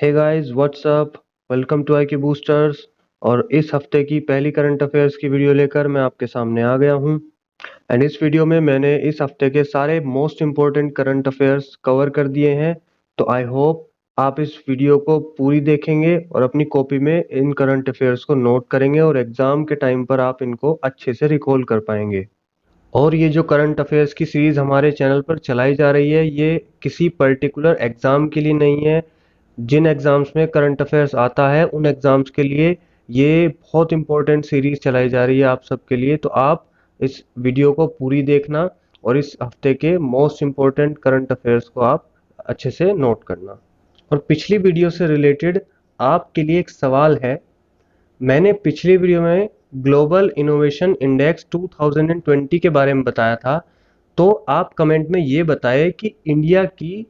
Hey guys what's up. Welcome to IQ boosters. और इस हफ्ते की पहली करंट अफेयर्स की वीडियो लेकर मैं आपके सामने आ गया हूं। एंड इस वीडियो में मैंने इस हफ्ते के सारे most important current affairs cover कर दिए हैं। तो आई होप आप इस वीडियो को पूरी देखेंगे और अपनी कॉपी में इन करंट अफेयर्स को नोट करेंगे और एग्जाम के टाइम पर आप इनको अच्छे से रिकॉल कर पाएंगे। और ये जो करंट अफेयर्स की सीरीज हमारे चैनल पर चलाई जा रही है, ये किसी पर्टिकुलर एग्जाम के लिए नहीं है। जिन एग्जाम्स में करंट अफेयर्स आता है उन एग्जाम्स के लिए ये बहुत इंपॉर्टेंट सीरीज चलाई जा रही है आप सबके लिए। तो आप इस वीडियो को पूरी देखना और इस हफ्ते के मोस्ट इम्पोर्टेंट करंट अफेयर्स को आप अच्छे से नोट करना। और पिछली वीडियो से रिलेटेड आपके लिए एक सवाल है। मैंने पिछली वीडियो में ग्लोबल इनोवेशन इंडेक्स 2020 के बारे में बताया था। तो आप कमेंट में ये बताएं कि इंडिया की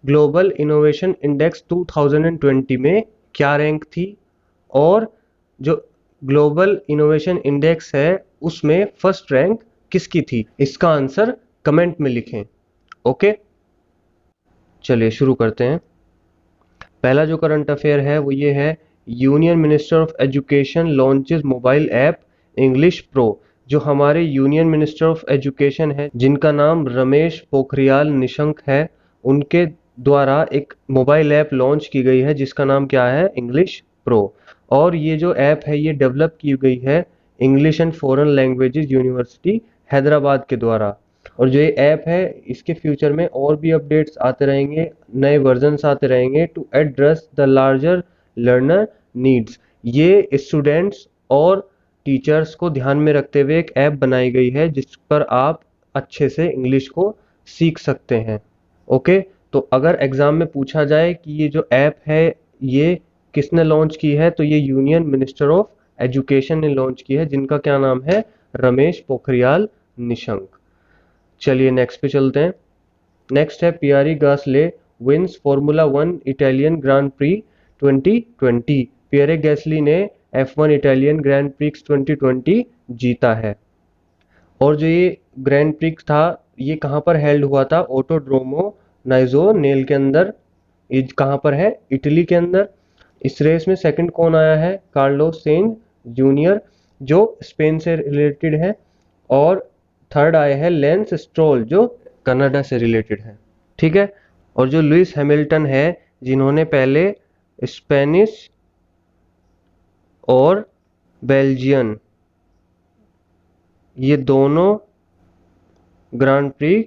ग्लोबल इनोवेशन इंडेक्स 2020 में क्या रैंक थी, और जो ग्लोबल इनोवेशन इंडेक्स है उसमें फर्स्ट रैंक किसकी थी। इसका आंसर कमेंट में लिखें। ओके, चलिए शुरू करते हैं। पहला जो करंट अफेयर है वो ये है, union minister of education launches mobile app English pro. जो हमारे यूनियन मिनिस्टर ऑफ एजुकेशन है जिनका नाम रमेश पोखरियाल निशंक है, उनके द्वारा एक मोबाइल ऐप लॉन्च की गई है जिसका नाम क्या है, इंग्लिश प्रो। और ये जो ऐप है ये डेवलप की गई है English and foreign languages university Hyderabad के द्वारा। और जो ये ऐप है इसके फ्यूचर में और भी अपडेट्स आते रहेंगे, नए वर्जन्स आते रहेंगे to address the larger learner needs. ये स्टूडेंट्स और टीचर्स को ध्यान में रखते हुए एक ऐप बनाई गई है जिस पर आप अच्छे से इंग्लिश को सीख सकते हैं। ओके, तो अगर एग्जाम में पूछा जाए कि ये जो ऐप है ये किसने लॉन्च की है, तो ये यूनियन मिनिस्टर ऑफ एजुकेशन ने लॉन्च की है जिनका क्या नाम है, रमेश पोखरियाल निशंक। चलिए नेक्स्ट पे चलते हैं। नेक्स्ट है Pierre Gasly wins Formula One Italian Grand Prix 2020। Pierre Gasly ने F1 इटालियन ग्रैंड प्रिक्स 2020 जीता है। और जो ये ग्रैंड प्रिक्स था ये कहाँ पर हेल्ड हुआ था, ऑटोड्रोमो नाइजो नेल के अंदर। ये कहाँ पर है, इटली के अंदर। इस रेस में सेकंड कौन आया है, कार्लोस सेंज जूनियर जो स्पेन से रिलेटेड है। और थर्ड आए हैं लेंस स्ट्रोल जो कनाडा से रिलेटेड है। ठीक है। और जो लुइस हैमिल्टन है जिन्होंने पहले स्पेनिश और बेल्जियन ये दोनों ग्रांड प्री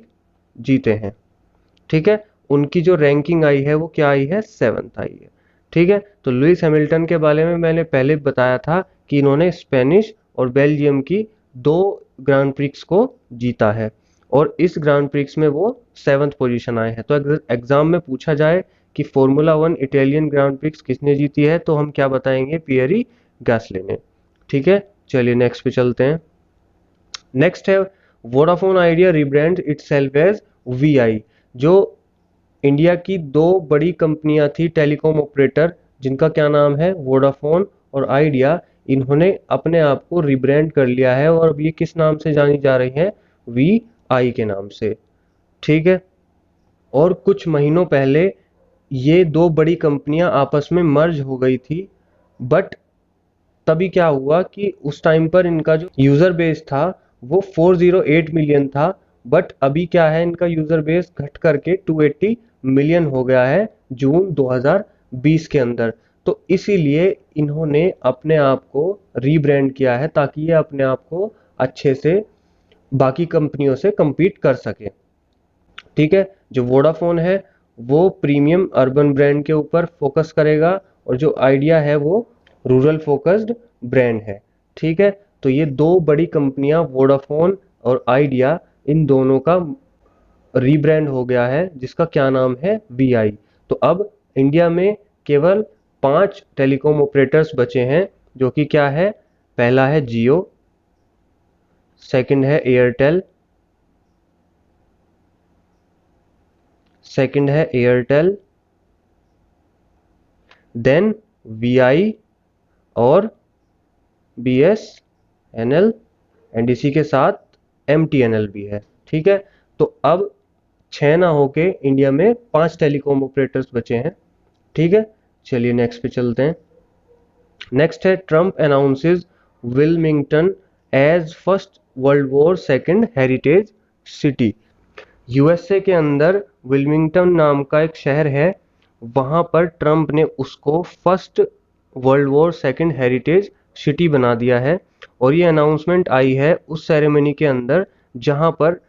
जीते हैं। ठीक है, उनकी जो रैंकिंग आई है वो क्या आई है, 7th आई है। ठीक है, तो लुइस हैमिल्टन के बारे में मैंने पहले बताया था कि इन्होंने स्पेनिश और बेल्जियम की 2 ग्रांड प्रिक्स को जीता है और इस ग्रांड प्रिक्स में वो 7th पोजीशन आए हैं। तो एग्जाम में पूछा जाए कि फॉर्मूला 1 इटालियन ग्रांड प्रिक्स किसने जीती है तो हम क्या बताएंगे, पियरे गासले ने। ठीक है, चलिए नेक्स्ट पे चलते हैं। नेक्स्ट है Vodafone Idea rebrand itself as VI। जो इंडिया की 2 बड़ी कंपनियां थी टेलीकॉम ऑपरेटर जिनका क्या नाम है, वोडाफोन और आइडिया, इन्होंने अपने आप को रिब्रांड कर लिया है और अब ये किस नाम से जानी जा रही है, VI के नाम से। ठीक है, और कुछ महीनों पहले ये 2 बड़ी कंपनियां आपस में मर्ज हो गई थी। बट तभी क्या हुआ कि उस टाइम पर इनका जो यूजर बेस था वो 408 मिलियन था। बट अभी क्या है, इनका यूजर बेस घट करके 280 मिलियन हो गया है जून 2020 के अंदर। तो इसीलिए इन्होंने अपने आप को रीब्रांड किया है ताकि ये अपने आप को अच्छे से बाकी कंपनियों से compete कर सके। ठीक है, जो वोडाफोन है वो प्रीमियम अर्बन ब्रांड के ऊपर फोकस करेगा और जो आइडिया है वो रूरल फोकस्ड ब्रांड है। ठीक है, तो ये 2 बड़ी कंपनियां वोडाफोन और आइडिया, इन दोनों का रीब्रांड हो गया है जिसका क्या नाम है, VI। तो अब इंडिया में केवल 5 टेलीकॉम ऑपरेटर्स बचे हैं जो कि क्या है, पहला है जियो, सेकंड है एयरटेल, देन VI और BSNL एंड इसी के साथ MTNL भी है। ठीक है, तो अब 6 ना होके इंडिया में 5 टेलीकॉम ऑपरेटर्स बचे हैं। ठीक है, चलिए नेक्स्ट पे चलते हैं। नेक्स्ट है Trump announces Wilmington as first world war second heritage city. USA के अंदर विल्मिंगटन नाम का एक शहर है, वहां पर ट्रम्प ने उसको first world war second heritage city बना दिया है। और ये अनाउंसमेंट आई है उस सेरेमनी के अंदर जहां पर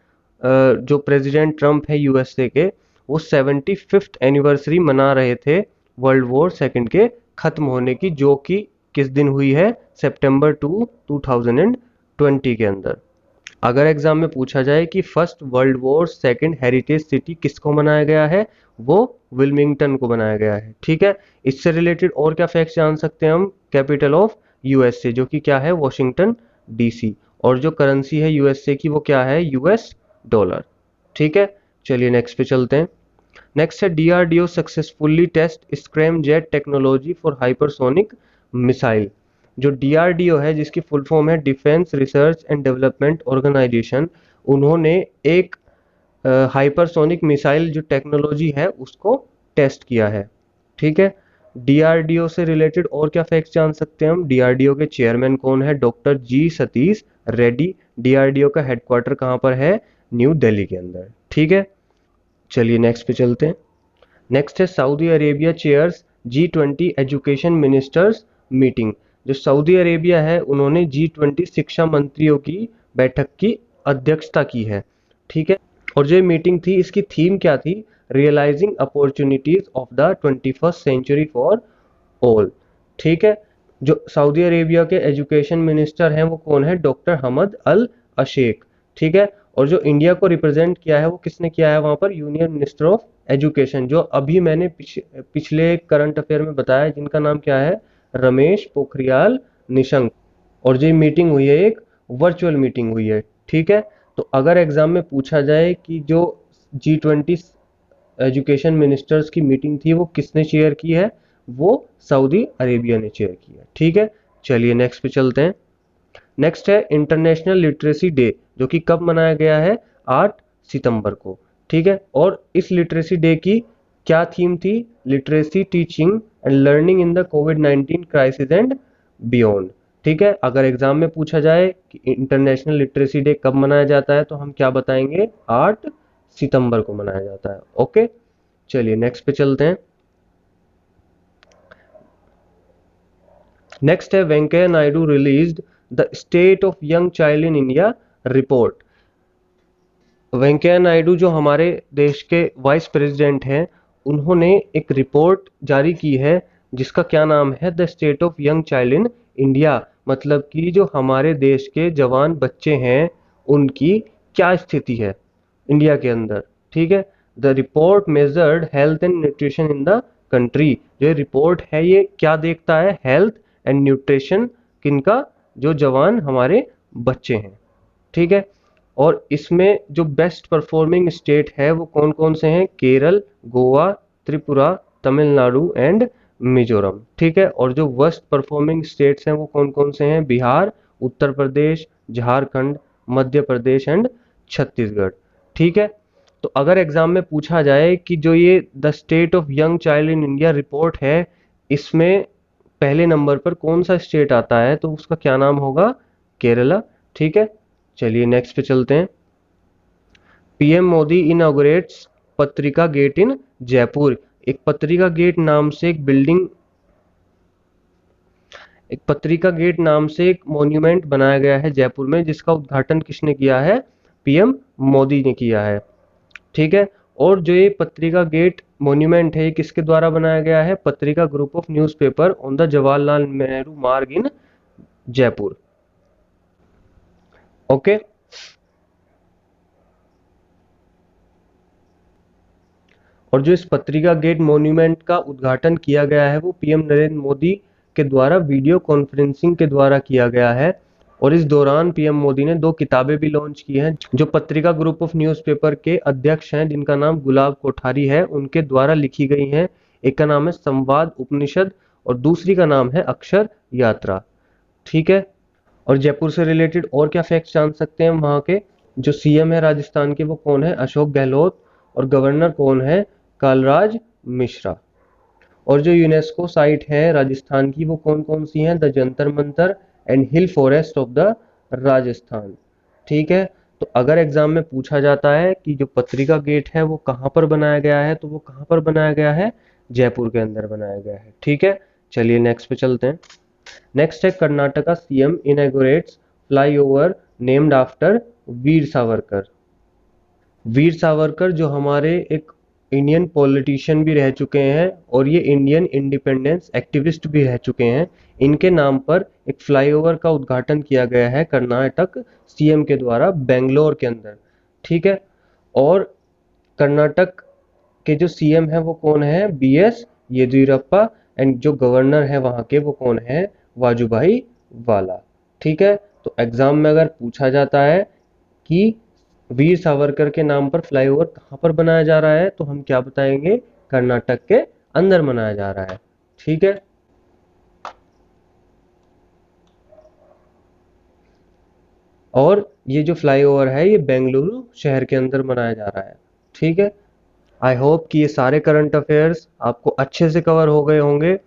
जो प्रेसिडेंट ट्रम्प है यूएसए के, वो 75th एनिवर्सरी मना रहे थे वर्ल्ड वॉर सेकंड के खत्म होने की, जो कि किस दिन हुई है, सितंबर 2020 के अंदर। अगर एग्जाम में पूछा जाए कि first world war second heritage city किसको बनाया गया है, वो विल्मिंगटन को बनाया गया है। ठीक है, इससे रिलेटेड और क्या फैक्ट्स जान सकते हैं हम। कैपिटल ऑफ यूएसए जो कि क्या है, वॉशिंगटन डीसी। और जो करेंसी है यूएसए की वो क्या है, यूएस डॉलर। ठीक है, चलिए नेक्स्ट पे चलते हैं। नेक्स्ट है DRDO successfully test scram jet technology for hypersonic missile. जो डीआरडीओ है, जिसकी फुल फॉर्म है defence research and development organisation, उन्होंने एक हाइपरसोनिक मिसाइल जो टेक्नोलॉजी है उसको टेस्ट किया है। ठीक है, डीआरडीओ से रिलेटेड और क्या फैक्ट्स जान सकते हैं हम। डीआरडीओ के चेयरमैन कौन है, डॉक्टर जी सतीश रेड्डी। डीआरडीओ का हेडक्वार्टर कहाँ पर है, न्यू दिल्ली के अंदर। ठीक है, चलिए नेक्स्ट पे चलते हैं। नेक्स्ट है Saudi Arabia chairs G20 education ministers meeting. जो सऊदी अरेबिया है उन्होंने G20 शिक्षा मंत्रियों की बैठक की अध्यक्षता की है। ठीक है, और जो मीटिंग थी इसकी थीम क्या थी, realising opportunities of the 21st century for all. ठीक है, जो सऊदी अरेबिया के एजुकेशन मिनिस्टर हैं वो कौन है, डॉक्टर हमद अल अशेख। ठीक है, और जो इंडिया को रिप्रेजेंट किया है वो किसने किया है वहां पर, यूनियन मिनिस्टर ऑफ एजुकेशन, जो अभी मैंने पिछले करंट अफेयर में बताया, जिनका नाम क्या है, रमेश पोखरियाल निशंक। और जो मीटिंग हुई है एक वर्चुअल मीटिंग हुई है। ठीक है, तो अगर एग्जाम में पूछा जाए कि जो G20 एजुकेशन मिनिस्टर्स की मीटिंग थी वो किसने चेयर की है, वो सऊदी अरेबिया ने चेयर की है। ठीक है, चलिए नेक्स्ट पे चलते हैं। नेक्स्ट है इंटरनेशनल लिटरेसी डे, जो कि कब मनाया गया है, 8 सितंबर को। ठीक है, और इस लिटरेसी डे की क्या थीम थी, literacy teaching and learning in the covid crisis and beyond. ठीक है, अगर एग्जाम में पूछा जाए कि इंटरनेशनल लिटरेसी डे कब मनाया जाता है तो हम क्या बताएंगे, 8 सितंबर को मनाया जाता है। ओके, चलिए नेक्स्ट पे चलते हैं। नेक्स्ट है Venkaiah Naidu released the state of young child in India report. Venkaiah Naidu जो हमारे देश के वाइस प्रेसिडेंट हैं, उन्होंने एक रिपोर्ट जारी की है जिसका क्या नाम है, the state of young child in India. मतलब कि जो हमारे देश के जवान बच्चे हैं उनकी क्या स्थिति है इंडिया के अंदर। ठीक है, the report measured health and nutrition in the country. जो रिपोर्ट है ये क्या देखता है, हेल्थ एंड न्यूट्रिशन किनका, जो जवान हमारे बच्चे हैं। ठीक है, और इसमें जो बेस्ट परफॉर्मिंग स्टेट है वो कौन कौन से हैं, केरल, गोवा, त्रिपुरा, तमिलनाडु एंड मिजोरम। ठीक है, और जो वर्स्ट परफॉर्मिंग स्टेट्स हैं वो कौन कौन से हैं, बिहार, उत्तर प्रदेश, झारखंड, मध्य प्रदेश एंड छत्तीसगढ़। ठीक है, तो अगर एग्जाम में पूछा जाए कि जो ये the state of young child in India report है, इसमें पहले नंबर पर कौन सा स्टेट आता है, तो उसका क्या नाम होगा, केरला। ठीक है, चलिए नेक्स्ट पे चलते हैं। पीएम मोदी इनॉग्रेट्स पत्रिका गेट इन जयपुर। एक पत्रिका गेट नाम से एक बिल्डिंग, एक पत्रिका गेट नाम से एक मॉन्यूमेंट बनाया गया है जयपुर में, जिसका उद्घाटन किसने किया है, पीएम मोदी ने किया है। ठीक है, और जो ये पत्रिका गेट मॉन्यूमेंट है ये किसके द्वारा बनाया गया है, पत्रिका group of newspaper on the Jawaharlal Nehru मार्ग इन जयपुर। ओके, और जो इस पत्रिका गेट मॉन्यूमेंट का उद्घाटन किया गया है वो पीएम नरेंद्र मोदी के द्वारा वीडियो कॉन्फ्रेंसिंग के द्वारा किया गया है। और इस दौरान पीएम मोदी ने 2 किताबें भी लॉन्च की हैं जो पत्रिका ग्रुप ऑफ न्यूज़पेपर के अध्यक्ष हैं, जिनका नाम गुलाब कोठारी है, उनके द्वारा लिखी गई हैं। एक का नाम है संवाद उपनिषद और दूसरी का नाम है अक्षर यात्रा। ठीक है, और जयपुर से रिलेटेड और क्या फैक्ट्स जान सकते हैं, वहाँ के जो सीएम है राजस्थान के वो कौन है, अशोक गहलोत, और गवर्नर कौन है, कालराज मिश्रा। और जो यूनेस्को साइट है राजस्थान की वो कौन कौन सी हैं? The Jantar Mantar and hill forest of the Rajasthan. ठीक है, तो अगर एग्जाम में पूछा जाता है कि जो पत्रिका गेट है वो कहाँ पर बनाया गया है, तो वो कहाँ पर बनाया गया है? जयपुर के अंदर बनाया गया है। ठीक है, चलिए नेक्स्ट पे चलते हैं। नेक्स्ट है Karnataka CM inaugurates flyover named after Veer Savarkar. Veer Savarkar जो हमारे एक इंडियन पॉलिटिशियन भी रह चुके हैं और ये इंडियन इंडिपेंडेंस एक्टिविस्ट भी रह चुके हैं, इनके नाम पर एक फ्लाईओवर का उद्घाटन किया गया है कर्नाटक सीएम के द्वारा बेंगलोर के अंदर। ठीक है, और कर्नाटक के जो सीएम है वो कौन है? बीएस येदियुरप्पा। एंड जो गवर्नर है वहां के वो कौन है? वाजुभाई वाला। ठीक है, तो एग्जाम में अगर पूछा जाता है कि वीर सावरकर के नाम पर फ्लाईओवर कहाँ पर बनाया जा रहा है, तो हम क्या बताएंगे? कर्नाटक के अंदर बनाया जा रहा है। ठीक है, और ये जो फ्लाईओवर है ये बेंगलुरु शहर के अंदर बनाया जा रहा है। ठीक है, आई होप कि ये सारे करंट अफेयर्स आपको अच्छे से कवर हो गए होंगे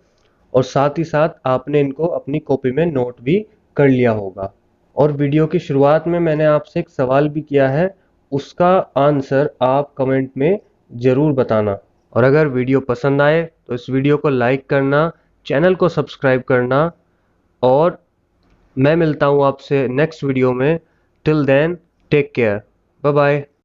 और साथ ही साथ आपने इनको अपनी कॉपी में नोट भी कर लिया होगा। और वीडियो की शुरुआत में मैंने आपसे एक सवाल भी किया है, उसका आंसर आप कमेंट में ज़रूर बताना। और अगर वीडियो पसंद आए तो इस वीडियो को लाइक करना, चैनल को सब्सक्राइब करना, और मैं मिलता हूँ आपसे नेक्स्ट वीडियो में। Till then take care, bye bye.